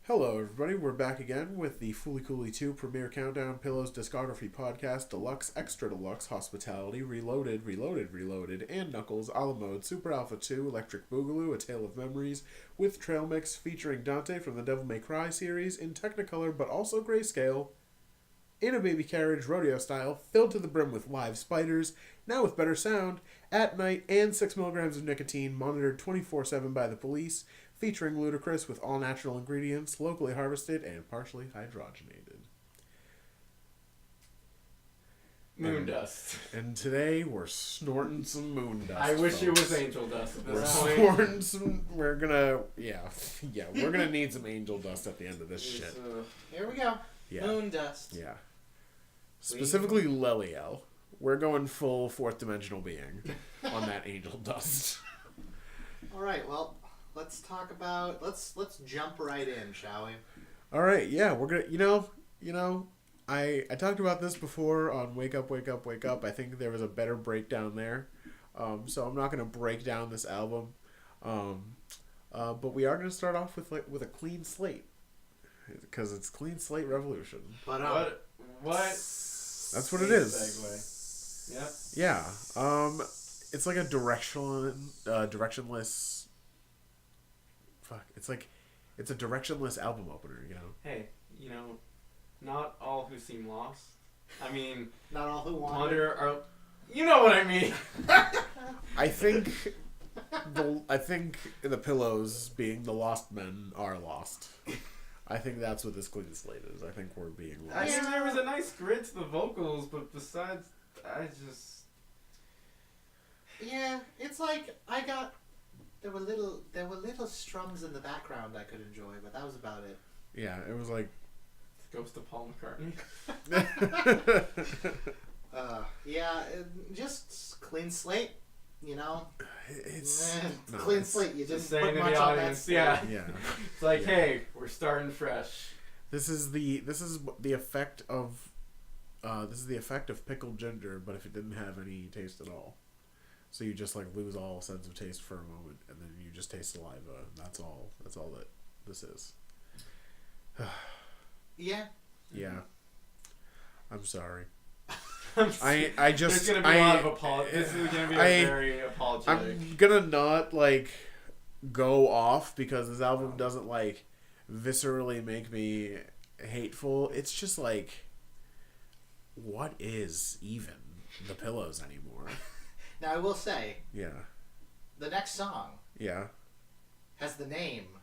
Hello, everybody. We're back again with the Fooly Cooley 2 Premiere Countdown Pillows Discography Podcast, Deluxe, Extra Deluxe, Hospitality, Reloaded, and Knuckles, a la mode, Super Alpha 2, Electric Boogaloo, A Tale of Memories, with Trail Mix featuring Dante from the Devil May Cry series in Technicolor but also grayscale, in a baby carriage, rodeo style, filled to the brim with live spiders, now with better sound, at night, and 6 milligrams of nicotine, monitored 24/7 by the police, featuring Ludacris with all natural ingredients, locally harvested and partially hydrogenated. Moondust. And today we're snorting some Moondust. I wish folks. it was angel dust at this point. Snorting some. We're gonna need some angel dust at the end of this shit. Here we go. Yeah. Moondust. Yeah. Specifically Leliel. We're going full fourth dimensional being on that angel dust. All right. Well, let's talk about. Let's jump right in, shall we? All right. Yeah, we're gonna. I talked about this before on Wake Up, Wake Up, Wake Up. I think there was a better breakdown there, so I'm not gonna break down this album, but we are gonna start off with a clean slate, because it's Clean Slate Revolution. But What? That's what it is. Segue. Yep. Yeah. It's like a directionless. Fuck. It's a directionless album opener. You know. Hey, not all who seem lost. I mean, not all who wander are. You know what I mean. I think the pillows, being the lost men, are lost. I think that's what this clean slate is. I think we're being lost. I mean, there was a nice grit to the vocals, but besides, Yeah, it's like there were little strums in the background I could enjoy, but that was about it. Yeah, it was like Ghost of Paul McCartney. Just clean slate. It's clean slate. You didn't saying put to much the on that audience, slate. yeah. It's like, Yeah. hey, we're starting fresh. This is the effect of pickled ginger, but if it didn't have any taste at all. So you just lose all sense of taste for a moment, and then you just taste saliva. That's all that this is. Yeah. Yeah. I'm sorry. I just. There's gonna be a lot of apology. This is gonna be very apologetic. I'm gonna not go off because this album doesn't viscerally make me hateful. It's just what is even the pillows anymore? Now I will say. Yeah. The next song. Yeah. Has the name.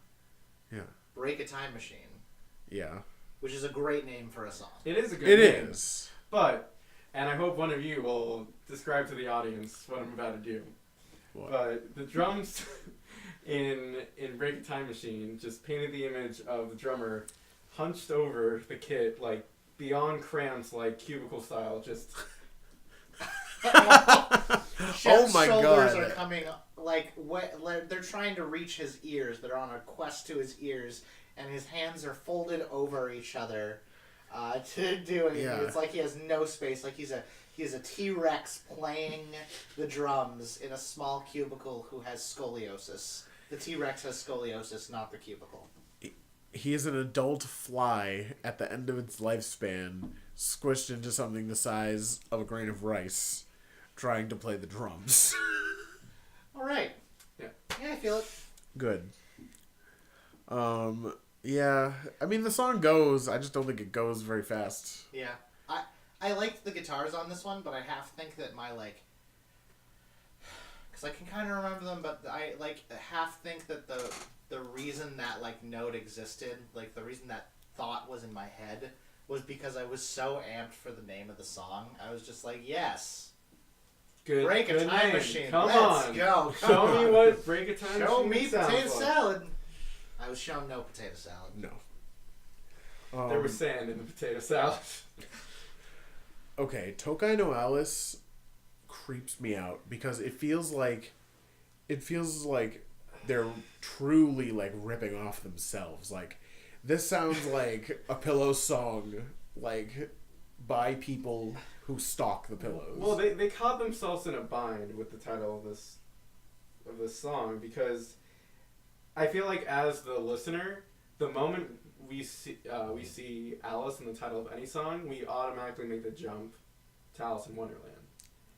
Yeah. Break a Time Machine. Yeah. Which is a great name for a song. It is a good name. It is. But, and I hope one of you will describe to the audience what I'm about to do. What? But the drums in Break a Time Machine just painted the image of the drummer hunched over the kit, beyond cramped, cubicle style, just... Shep's my shoulders God. are coming they're trying to reach his ears. They're on a quest to his ears, and his hands are folded over each other to do it. Yeah. It's like he has no space. Like he's a T-Rex playing the drums in a small cubicle who has scoliosis. The T-Rex has scoliosis, not the cubicle. He is an adult fly at the end of its lifespan, squished into something the size of a grain of rice, trying to play the drums. All right. Yeah, I feel it. Good. Yeah. I mean, the song goes. I just don't think it goes very fast. Yeah. I liked the guitars on this one, but I half think that my because I can kind of remember them, but I half think that the reason that note existed, the reason that thought was in my head, was because I was so amped for the name of the song. I was just yes. Good. Break a Good Time name. Machine. Come Let's on. go. Show me what Break a Time Show Machine me sounds potato like. salad. I was shown no potato salad. No. There was sand in the potato salad. Okay, Tokai no Alice creeps me out because it feels like they're truly ripping off themselves. This sounds like a pillow song by people who stalk the pillows. Well, they caught themselves in a bind with the title of this song, because I feel like as the listener, the moment we see Alice in the title of any song, we automatically make the jump to Alice in Wonderland.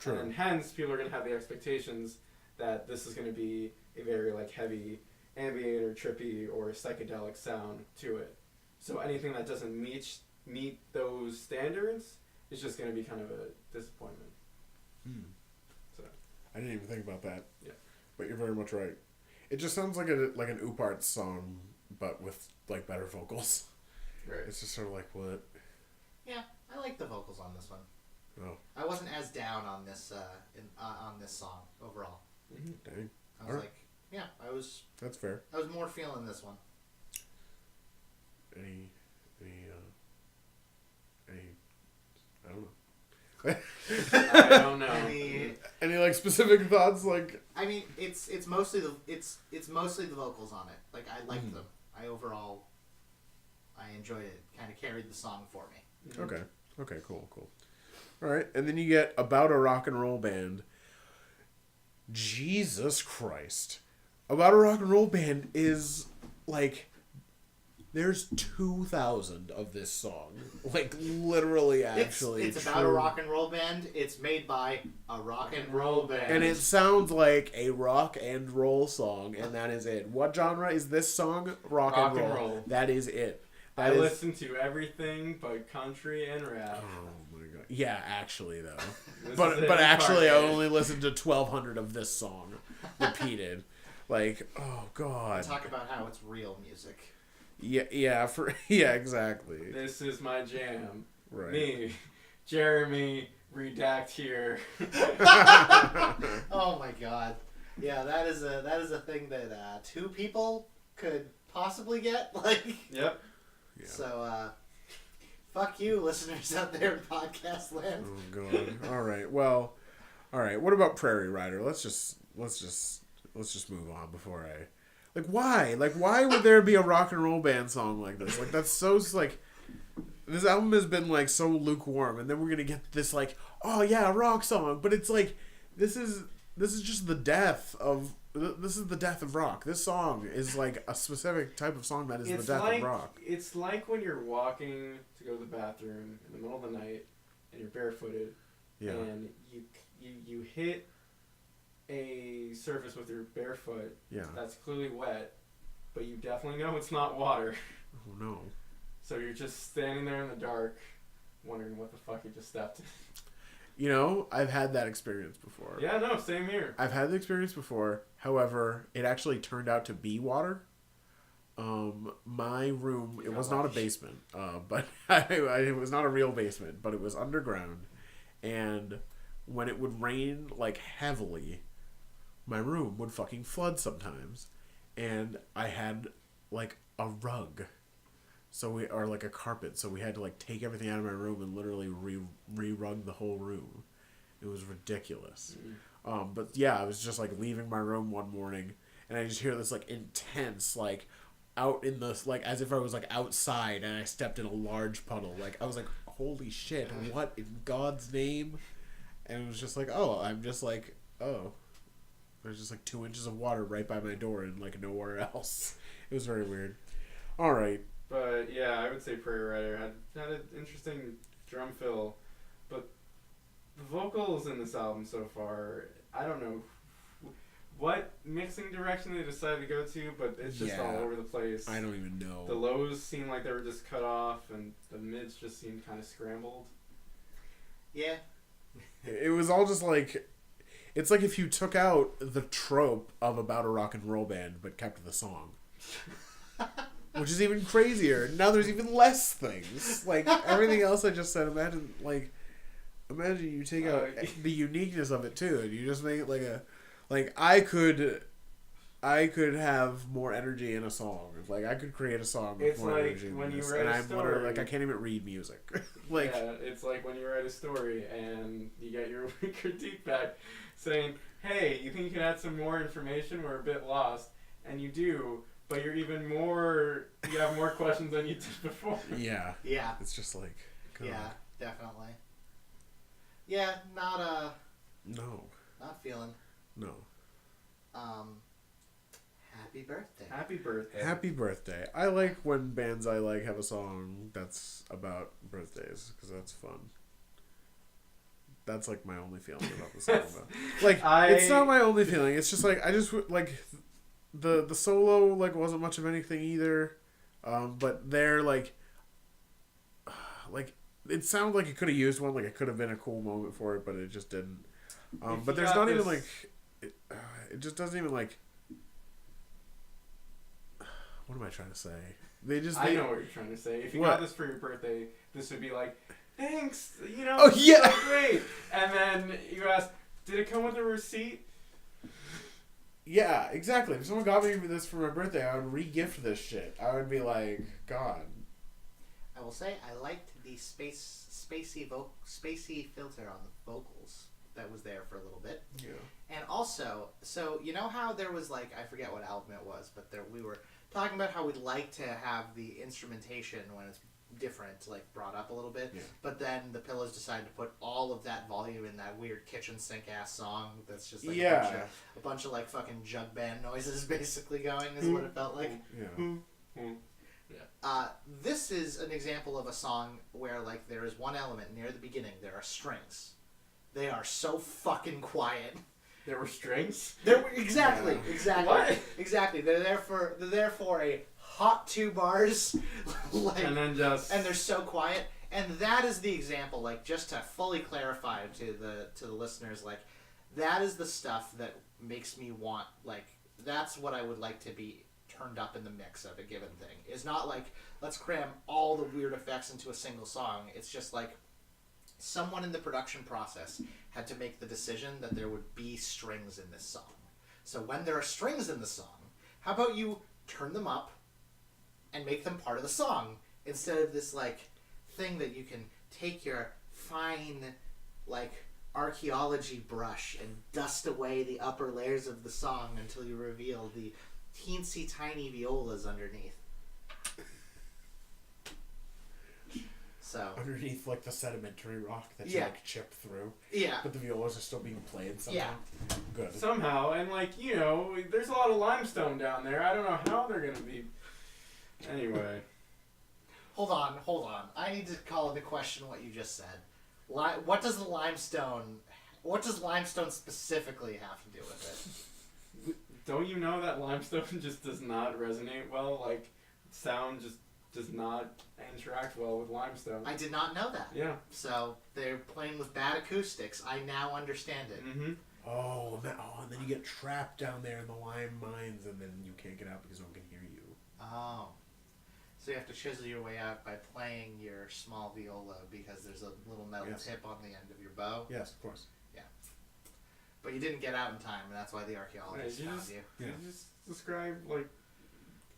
True. And hence, people are going to have the expectations that this is going to be a very like heavy ambient or trippy or psychedelic sound to it. So anything that doesn't meet those standards is just going to be kind of a disappointment. So I didn't even think about that. Yeah. But you're very much right. It just sounds like an Oop song, but with like better vocals. right. It's just sort of like what? Yeah, I like the vocals on this one. Oh, I wasn't as down on this on this song overall. dang. I was Alright. like, yeah, I was That's fair. more feeling this one. Any, I don't know. I don't know. I Any like specific thoughts? Like, mean, it's mostly the vocals on it. Like I liked them. I enjoyed it. Kind of carried the song for me. okay, cool. All right, and then you get About a Rock and Roll Band. Jesus Christ. About a Rock and Roll Band is like, there's 2,000 of this song. Like, literally, actually. It's about a rock and roll band. It's made by a rock and roll band. And it sounds like a rock and roll song, and that is it. What genre is this song? Rock and roll. That is it. I listen to everything but country and rap. Oh my god. Yeah, actually though. This but is it. actually I only listened to 1,200 of this song repeated. Like, oh god. Talk about how it's real music. Yeah, exactly. This is my jam. Right. Me, Jeremy, redact here. Oh my god. Yeah, that is a thing that two people could possibly get. Like. Yep. Yeah. So, fuck you, listeners out there in podcast land. Oh god. All right. Well, all right. What about Prairie Rider? Let's just move on before I. Like, why? Like, why would there be a rock and roll band song like this? Like, that's so, like, this album has been, like, so lukewarm, and then we're gonna get this, like, oh, yeah, a rock song, but it's, like, this is just the death of rock. This song is, like, a specific type of song that is the death of rock. It's like when you're walking to go to the bathroom in the middle of the night, and you're barefooted, and you hit a surface with your bare foot that's clearly wet, but you definitely know it's not water. Oh no. So you're just standing there in the dark wondering what the fuck you just stepped in. You know, I've had that experience before. Yeah, no, same here. I've had the experience before. However, it actually turned out to be water. My room, it was not a basement, but it was not a real basement, but it was underground. And when it would rain, like, heavily, my room would fucking flood sometimes. And I had, like, a rug. Or like a carpet. So we had to, like, take everything out of my room and literally re-rug the whole room. It was ridiculous. But yeah, I was just, like, leaving my room one morning, and I just hear this, like, intense, like, out in the, like, as if I was, like, outside, and I stepped in a large puddle. Like, I was like, holy shit, what in God's name? And it was just like, I'm just like, there's just, like, 2 inches of water right by my door and, like, nowhere else. It was very weird. All right. But yeah, I would say Prairie Rider had an interesting drum fill, but the vocals in this album so far, I don't know what mixing direction they decided to go to, but it's just all over the place. I don't even know. The lows seem like they were just cut off, and the mids just seemed kind of scrambled. Yeah. It was all just like, it's like if you took out the trope of About a Rock and Roll Band but kept the song. Which is even crazier. Now there's even less things. Like, everything else I just said, imagine you take out the uniqueness of it, too, and you just make it like a... Like, I could have more energy in a song. Like, I could create a song with more energy in this. And I'm literally, like, I can't even read music. Like, yeah, it's like when you write a story and you get your critique back saying, hey, you think you can add some more information? We're a bit lost. And you do... But you have more questions than you did before. Yeah. Yeah. It's just like, God. Yeah, definitely. Yeah, No. not feeling. No. Happy birthday. Happy birthday. Happy birthday. I like when bands I like have a song that's about birthdays because that's fun. That's like my only feeling about the song. Like it's not my only feeling. It's just like I just like the solo like wasn't much of anything either. But they're like it sounded like it could have used one. Like it could have been a cool moment for it, but it just didn't. But there's not even like it just doesn't even like. What am I trying to say? I know what you're trying to say. If you what? got this for your birthday, this would be like, thanks, Oh yeah, so great. And then you ask, did it come with a receipt? Yeah, exactly. If someone got me this for my birthday, I would re-gift this shit. I would be like, God. I will say I liked the spacey filter on the vocals that was there for a little bit. Yeah. And also, so you know how there was like, I forget what album it was, but we were talking about how we'd like to have the instrumentation when it's different, like brought up a little bit. Yeah. But then the Pillows decided to put all of that volume in that weird kitchen sink ass song that's just like a bunch of like fucking jug band noises basically going is what it felt like. Yeah. This is an example of a song where like there is one element near the beginning. There are strings. They are so fucking quiet. There were strings? Exactly. What? Exactly. They're there for a hot 2 bars. Like, and then and they're so quiet. And that is the example, like, just to fully clarify to the listeners, like, that is the stuff that makes me want, like, that's what I would like to be turned up in the mix of a given thing. It's not like, let's cram all the weird effects into a single song. It's just like, someone in the production process had to make the decision that there would be strings in this song. So when there are strings in the song, how about you turn them up and make them part of the song instead of this like thing that you can take your fine like archaeology brush and dust away the upper layers of the song until you reveal the teensy tiny violas underneath. So underneath like the sedimentary rock that you like chip through. Yeah. But the violas are still being played somehow. Yeah. Good. Somehow, and like, there's a lot of limestone down there. I don't know how they're gonna be. Anyway. Hold on. I need to call into question what you just said. What does limestone specifically have to do with it? Don't you know that limestone just does not resonate well? Like, sound just does not interact well with limestone. I did not know that. Yeah. So they're playing with bad acoustics. I now understand it. Mm-hmm. And then you get trapped down there in the lime mines, and then you can't get out because no one can hear you. Oh. So you have to chisel your way out by playing your small viola because there's a little metal tip on the end of your bow. Yes, of course. Yeah. But you didn't get out in time, and that's why the archaeologists found you. Did you just describe, like,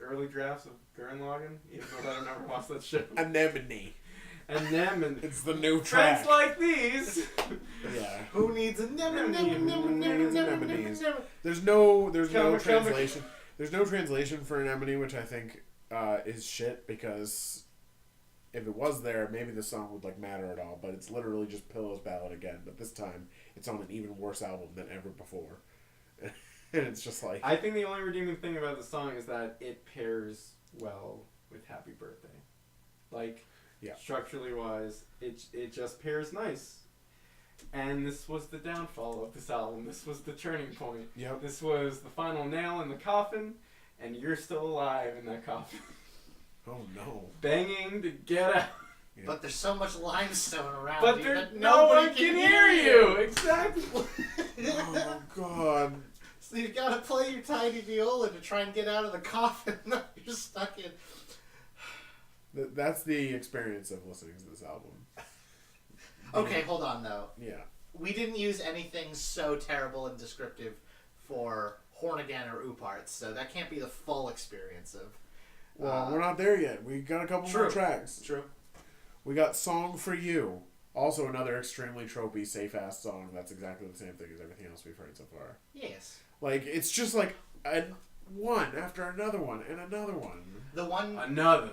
early drafts of Gurren Lagann, even though I never watched that show? Anemone. It's the new track. Friends like these. Yeah. Who needs anemones? There's no translation. There's no translation for anemone, which I think is shit because if it was there, maybe the song would like matter at all. But it's literally just Pillows Ballad again. But this time, it's on an even worse album than ever before. And it's just like... I think the only redeeming thing about the song is that it pairs well with Happy Birthday. Like, structurally wise, it just pairs nice. And this was the downfall of this album. This was the turning point. Yep. This was the final nail in the coffin, and you're still alive in that coffin. Oh no. Banging to get out. Yeah. But there's so much limestone around but you there, that no nobody one can hear you! Exactly. Oh god. So you've got to play your tiny viola to try and get out of the coffin that you're stuck in. That's the experience of listening to this album. Okay, hold on though. Yeah. We didn't use anything so terrible and descriptive for Horn Again or Ooparts, so that can't be the full experience of... Well, we're not there yet. We got a couple more tracks. True. We got Song for You. Also another extremely tropey, safe-ass song. That's exactly the same thing as everything else we've heard so far. Yes. Like, it's just like one after another one and another one. The one... Another.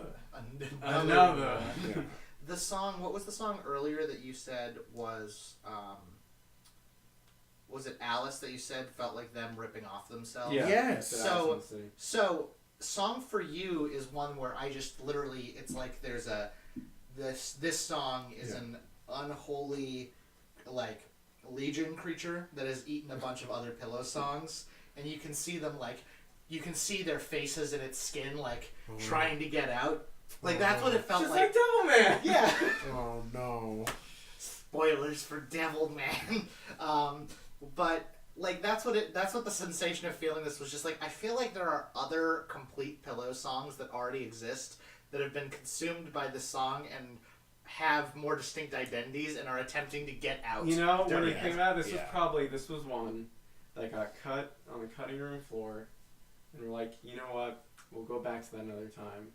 Yeah. The song... What was the song earlier that you said was... was it Alice that you said felt like them ripping off themselves? Yeah. Yes. So Song for You is one where I just literally, it's like there's this song is an unholy, like, legion creature that has eaten a bunch of other Pillow songs, and you can see them, like, you can see their faces in its skin, like, trying to get out. Like, that's what it felt just like. Devilman! Yeah. Oh, no. Spoilers for Devilman. But, like, that's what the sensation of feeling this was just like. I feel like there are other complete Pillow songs that already exist that have been consumed by this song and have more distinct identities and are attempting to get out. You know, when you it. think about it, this was one that got cut on the cutting room floor, and we're like, you know what, we'll go back to that another time.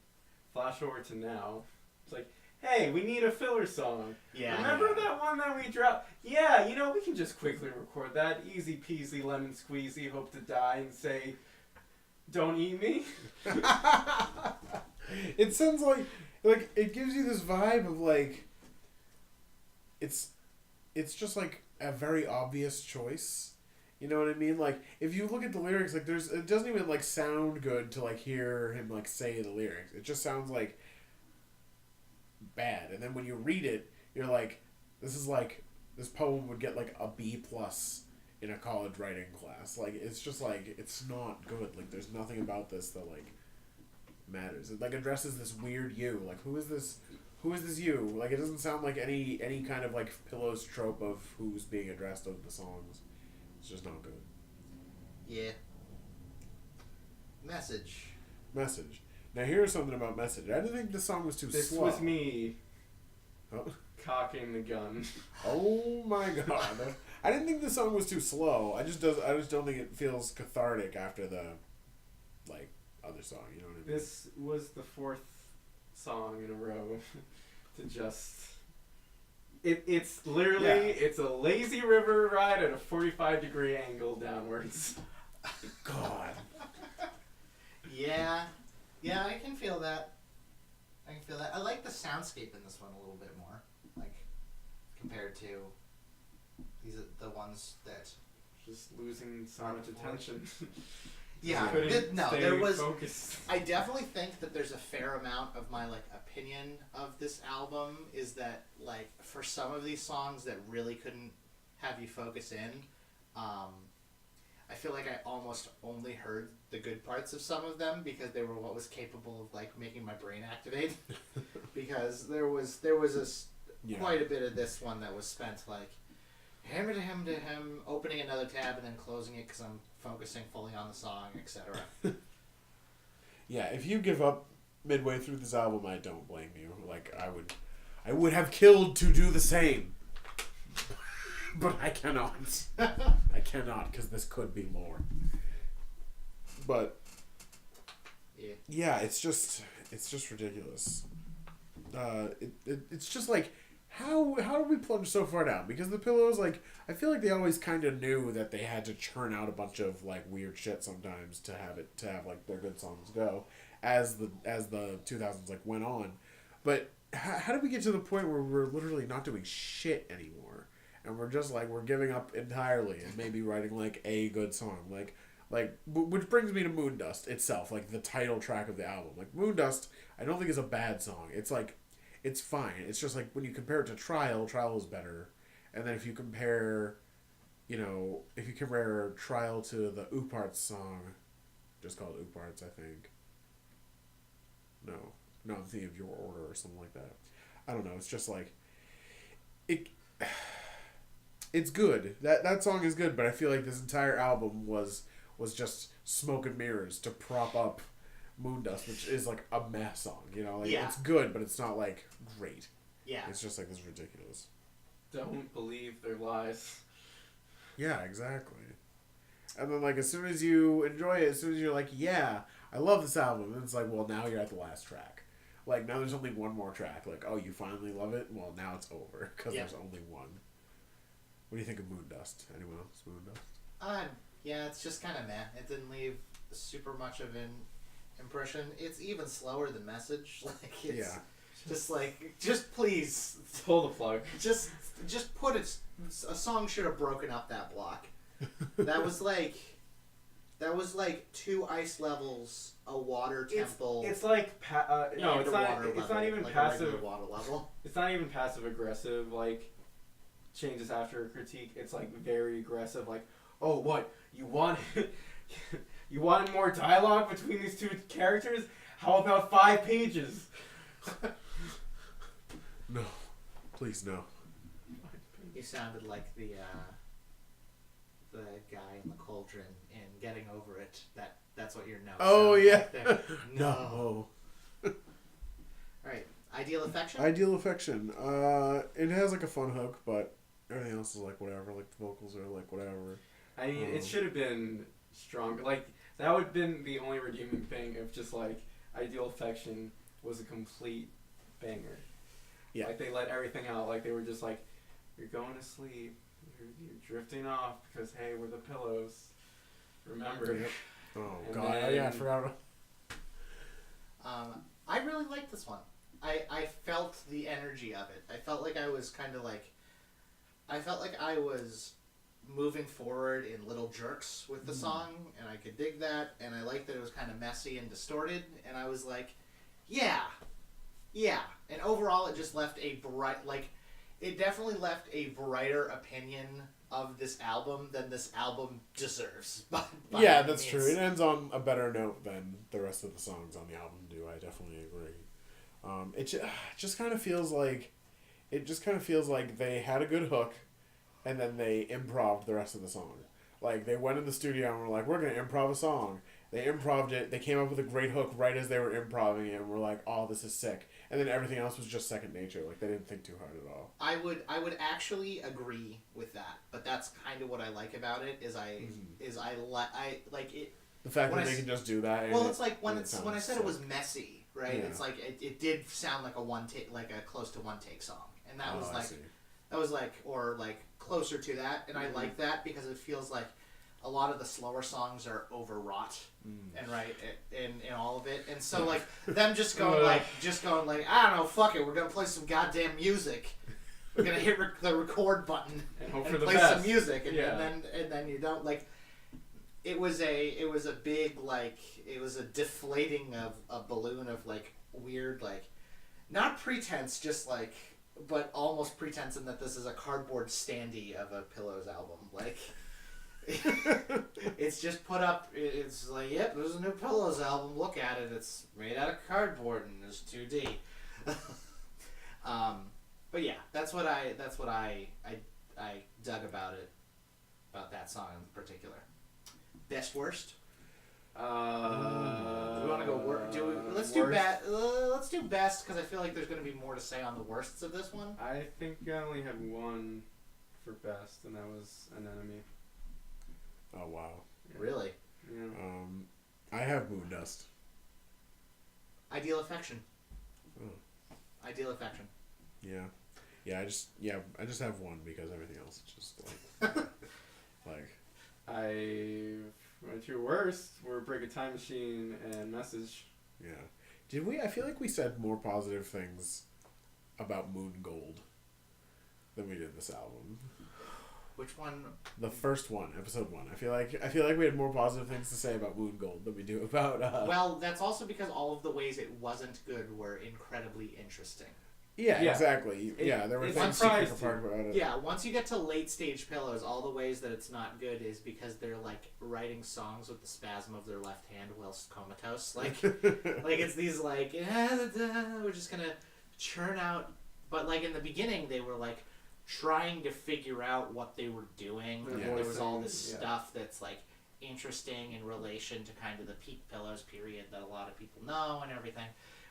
Flash over to now. It's like, hey, we need a filler song. Yeah. Remember that one that we dropped? Yeah, you know, we can just quickly record that. Easy peasy, lemon squeezy, hope to die, and say, don't eat me. It sounds like it gives you this vibe of like it's just like a very obvious choice. You know what I mean? Like if you look at the lyrics, like it doesn't even like sound good to like hear him like say the lyrics. It just sounds like bad. And then when you read it, you're like, this poem would get like a B+ in a college writing class. Like it's just like it's not good. Like there's nothing about this that like matters. It like addresses this weird you. Like who is this you? Like it doesn't sound like any kind of like Pillows trope of who's being addressed of the songs. It's just not good. Yeah. Message. Now here's something about Message. I didn't think the song was too This slow. was me Oh. cocking the gun. Oh my god. I didn't think the song was too slow. I just don't think it feels cathartic after the like other song, you know what I mean? This was the 4th song in a row to just... It's literally, it's a lazy river ride at a 45-degree angle downwards. God. Yeah, I can feel that. I like the soundscape in this one a little bit more, like compared to these are the ones that Just losing so much attention. Yeah, Couldn't stay there was. focused. I definitely think that there's a fair amount of my like opinion of this album is that like for some of these songs that really couldn't have you focus in, I feel like I almost only heard the good parts of some of them because they were what was capable of like making my brain activate. Because there was quite a bit of this one that was spent like him to him, opening another tab and then closing it because I'm focusing fully on the song, etc. Yeah, if you give up midway through this album, I don't blame you. Like I would have killed to do the same, but I cannot. I cannot because this could be more. But yeah, it's just ridiculous. It's just like. How did we plunge so far down? Because the Pillows, like, I feel like they always kind of knew that they had to churn out a bunch of like weird shit sometimes to have like their good songs go, as the 2000s like went on. But how did we get to the point where we're literally not doing shit anymore, and we're just like we're giving up entirely and maybe writing like a good song, which brings me to Moondust itself, like the title track of the album. Like Moondust, I don't think is a bad song. It's like. It's fine. It's just like when you compare it to Trial is better. And then if you compare Trial to the Ooparts song, just called Ooparts, I think. No, I'm thinking of Your Order or something like that. I don't know. It's just like it's good. That song is good, but I feel like this entire album was just smoke and mirrors to prop up Moondust, which is like a mess song, you know? Like it's good, but it's not like great. Yeah. It's just like this ridiculous. Don't believe their lies. Yeah, exactly. And then like as soon as you enjoy it, as soon as you're like, yeah, I love this album, and it's like, well, now you're at the last track. Like now there's only one more track. Like, oh, you finally love it? Well, now it's over because there's only one. What do you think of Moondust? Anyone else? Moondust? Yeah, it's just kind of meh. It didn't leave super much of an impression. It's even slower than Message. Like it's just please pull the plug. Just put it. A song should have broken up that block. That was like 2 ice levels, a water temple. It's like no, it's not. Water It's level, not even like passive. water level. It's not even passive aggressive. Like changes after a critique. It's like very aggressive. Like, oh, what you want? You want more dialogue between these two characters? How about 5 pages? No, please no. You sounded like the guy in the cauldron in Getting Over It. That's what your notes. Oh yeah. Like No. All right. Ideal affection. Ideal affection. It has like a fun hook, but everything else is like whatever. Like the vocals are like whatever. I mean, it should have been stronger. Like that would have been the only redeeming thing if just like Ideal Affection was a complete banger. Yeah. Like they let everything out. Like they were just like, you're going to sleep. You're drifting off because hey, we're the pillows. Remember. Yep. Oh And god. then- Yeah, I forgot. I really liked this one. I felt the energy of it. I felt like I was kind of like. I felt like I was moving forward in little jerks with the song, and I could dig that, and I liked that it was kind of messy and distorted, and I was like, yeah. And overall, it just left a it definitely left a brighter opinion of this album than this album deserves. By Yeah, any that's means. true. It ends on a better note than the rest of the songs on the album do. I definitely agree. It just kind of feels like they had a good hook, and then they improv'd the rest of the song. Like they went in the studio and were like, "We're gonna improv a song." They improv'd it. They came up with a great hook right as they were improving it, and we're like, "Oh, this is sick." And then everything else was just second nature. Like they didn't think too hard at all. I would actually agree with that, but that's kind of what I like about it. I like it. The fact When that I they s- can just do that. Well, and it's like when and when I sounds said it was sick. messy, right? Yeah. It's like it did sound like a one take, like a close to one take song, and that was I like see. or like closer to that, and I like that because it feels like a lot of the slower songs are overwrought and in all of it, and so like them just going like I don't know, fuck it, we're gonna play some goddamn music. We're gonna hit the record button And hope and for the play best. some music, and, Yeah. and then you don't like. It was a big like it was a deflating of a balloon of like weird like, not pretense, just like, but almost pretense in that this is a cardboard standee of a Pillows album. Like, it's just put up. It's like, yep, there's a new Pillows album. Look at it. It's made out of cardboard and it's 2D. But yeah, that's what I dug about it, about that song in particular. Best worst. Do we want to go worst? Let's do worst. best. Let's do best because I feel like there's going to be more to say on the worsts of this one. I think I only had one for best, and that was Anemone. Oh wow. Yeah. Really? Yeah. I have Moondust. Ideal affection. Oh. Ideal affection. Yeah. I just have one because everything else is just like My two worst were Break a Time Machine and Message. yeah. Did we? I feel like we said more positive things about Moon Gold than we did this album. Which one? The first one, episode 1. I feel like we had more positive things to say about Moon Gold than we do about. Well, that's also because all of the ways it wasn't good were incredibly interesting. Yeah, Yeah. Exactly. There were it's things to pick surprised apart about it. Yeah, once you get to late stage Pillows, all the ways that it's not good is because they're like writing songs with the spasm of their left hand whilst comatose. Like it's these like we're just gonna churn out. But like in the beginning, they were like trying to figure out what they were doing. Yeah. And there was all this Yeah. stuff that's like interesting in relation to kind of the peak Pillows period that a lot of people know and everything.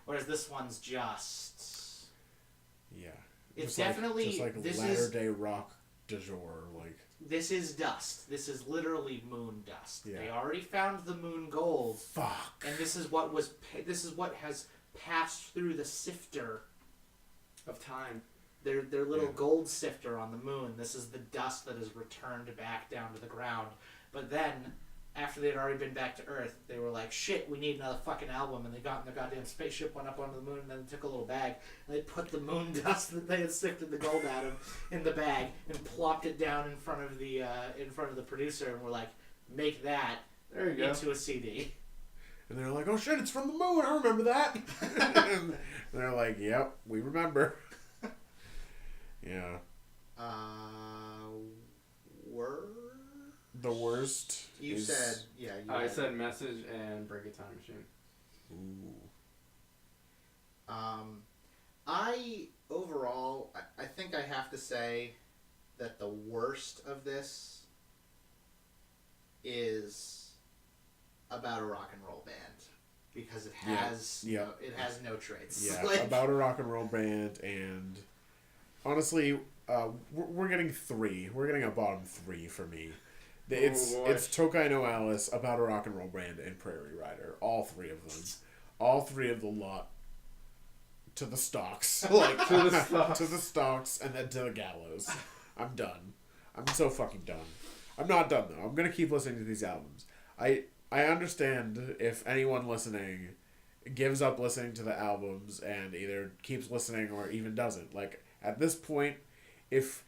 Whereas this one's just. Yeah. It's Just like- definitely just like this latter is day rock du jour, like this is dust. This is literally moon dust. Yeah. They already found the moon gold, fuck. and this is what has passed through the sifter, Of time. their little Yeah. gold sifter on the moon. This is the dust that is returned back down to the ground. But then after they'd already been back to Earth, they were like, shit, we need another fucking album. And they got in their goddamn spaceship, went up onto the moon, and then took a little bag. And they put the Moondust that they had sifted the gold out of in the bag and plopped it down in front of the producer, and were like, make that There you go. into a CD. And they're like, oh shit, it's from the moon. I remember that. And they're like, yep, we remember. Yeah. The worst. You is... said, yeah. I said Message and Break a Time Machine. Ooh. Overall, I think I have to say that the worst of this is About a Rock and Roll Band, because it has it has no traits. Yeah, About a Rock and Roll Band, and honestly, we're getting 3. We're getting a bottom 3 for me. It's Tokai no Alice, About a Rock and Roll Band, and Prairie Rider. All 3 of them. All 3 of the lot. To the stocks. Like, to the stocks. To the stocks, and then to the gallows. I'm done. I'm so fucking done. I'm not done, though. I'm going to keep listening to these albums. I understand if anyone listening gives up listening to the albums and either keeps listening or even doesn't. Like, at this point, if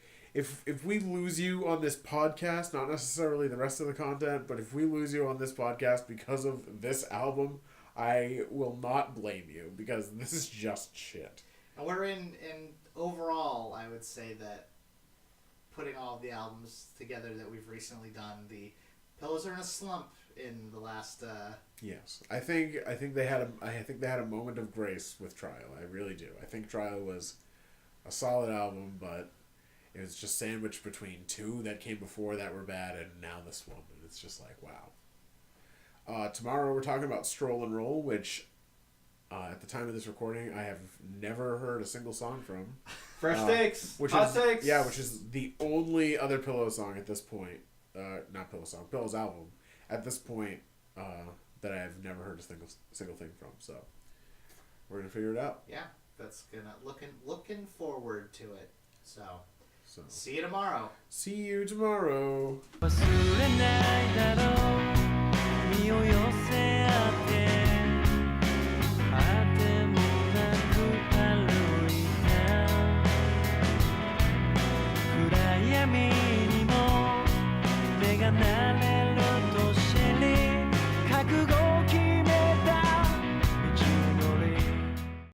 we lose you on this podcast, not necessarily the rest of the content, but if we lose you on this podcast because of this album, I will not blame you, because this is just shit. And we're in overall, I would say that putting all of the albums together that we've recently done, the Pillows are in a slump in the last. Yes, I think they had a moment of grace with Trial. I really do. I think Trial was a solid album, but it was just sandwiched between 2 that came before that were bad, and now this one, and it's just like, wow. Tomorrow we're talking about Stroll and Roll, which at the time of this recording I have never heard a single song from. Fresh takes, hot takes. Yeah, which is the only other Pillow song at this point. Not Pillow song, Pillow's album at this point that I have never heard a single thing from. So we're gonna figure it out. Yeah, that's looking forward to it. So see you tomorrow. See you tomorrow. 忘れないだろう身を寄せ